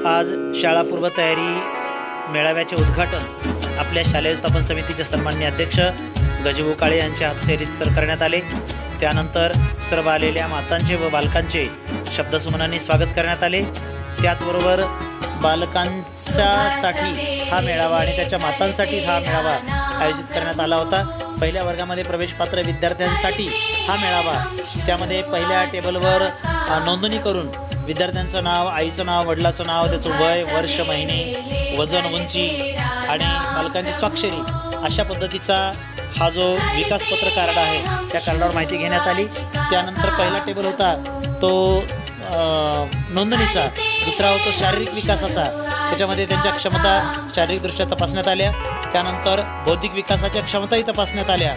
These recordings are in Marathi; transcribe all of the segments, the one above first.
आज शाळा पूर्वतयारी मेळाव्याचे उद्घाटन आपल्या शालेय स्थापन समितीचे सन्माननीय अध्यक्ष गजभाऊ काळे यांच्या हस्ते करण्यात आले। त्यानंतर सर्व आलेल्या मातांचे व बालकांचे शब्दसुमनांनी स्वागत करण्यात आले। त्याचबरोबर बालकांसाठी हा मेळावा आणि त्याच्या मातांसाठी हा मेळावा आयोजित करण्यात आला होता। पहिल्या वर्गामध्ये प्रवेशपात्र विद्यार्थ्यांसाठी हा मेळावा, त्यामध्ये पहिल्या टेबलवर नोंदणी करून विद्यार्थ्यांचं नाव, आईचं नाव, वडिलाचं नाव, त्याचं वय, वर्ष, महिने, वजन, उंची आणि पालकांची स्वाक्षरी अशा पद्धतीचा हा जो विकासपत्र कार्ड आहे त्या कार्डावर माहिती घेण्यात आली। त्यानंतर पहिला टेबल होता तो नोंदणीचा, दुसरा होतो शारीरिक विकासाचा, त्याच्यामध्ये त्यांच्या क्षमता शारीरिकदृष्ट्या तपासण्यात आल्या। त्यानंतर बौद्धिक विकासाच्या क्षमताही तपासण्यात आल्या।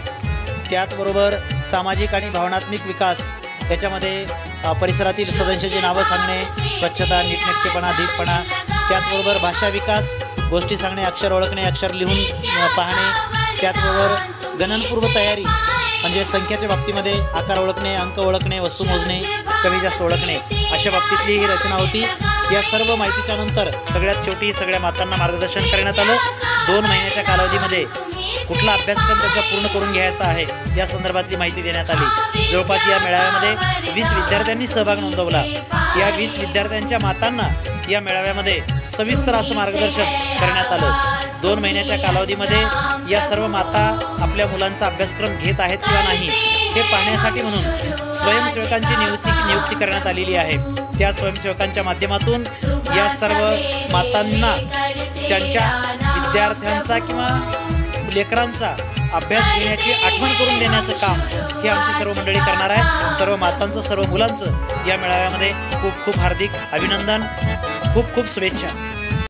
त्याचबरोबर सामाजिक आणि भावनात्मक विकास, त्याच्यामध्ये परिसरातील सदस्यांची नावं सांगणे, स्वच्छता, नीटनेटकेपणा, धीटपणा, त्याचबरोबर भाषा विकास, गोष्टी सांगणे, अक्षर ओळखणे, अक्षर लिहून पाहणे, त्याचबरोबर गणनपूर्व तयारी म्हणजे संख्याच्या बाबतीमध्ये आकार ओळखणे, अंक ओळखणे, वस्तू मोजणे, कमी जास्त ओळखणे अशा बाबतीतली ही रचना होती। या सर्व माहितीच्या नंतर सगळ्यात शेवटी सगळ्या मातांना मार्गदर्शन करण्यात आलं। 2 महिन्याच्या कालावधीमध्ये कुठला अभ्यासक्रम त्याचा पूर्ण करून घ्यायचा आहे या संदर्भातली माहिती देण्यात आली। जवळपास या मेळाव्यामध्ये 20 विद्यार्थ्यांनी सहभाग नोंदवला। या 20 विद्यार्थ्यांच्या मातांना या मेळाव्यामध्ये सविस्तर असं मार्गदर्शन करण्यात आलं। 2 महिन्याच्या कालावधीमध्ये या सर्व माता आपल्या मुलांचा अभ्यासक्रम घेत आहेत किंवा नाही हे पाहण्यासाठी म्हणून स्वयंसेवकांची नियुक्ती करण्यात आलेली आहे। त्या स्वयंसेवकांच्या माध्यमातून या सर्व मातांना त्यांच्या विद्यार्थ्यांचा किंवा लेकरांचा अभ्यास घेण्याची आठवण करून देण्याचं काम हे आमची सर्व मंडळी करणार आहे। सर्व मातांचं, सर्व मुलांचं या मेळाव्यामध्ये खूप खूप हार्दिक अभिनंदन, खूप खूप शुभेच्छा।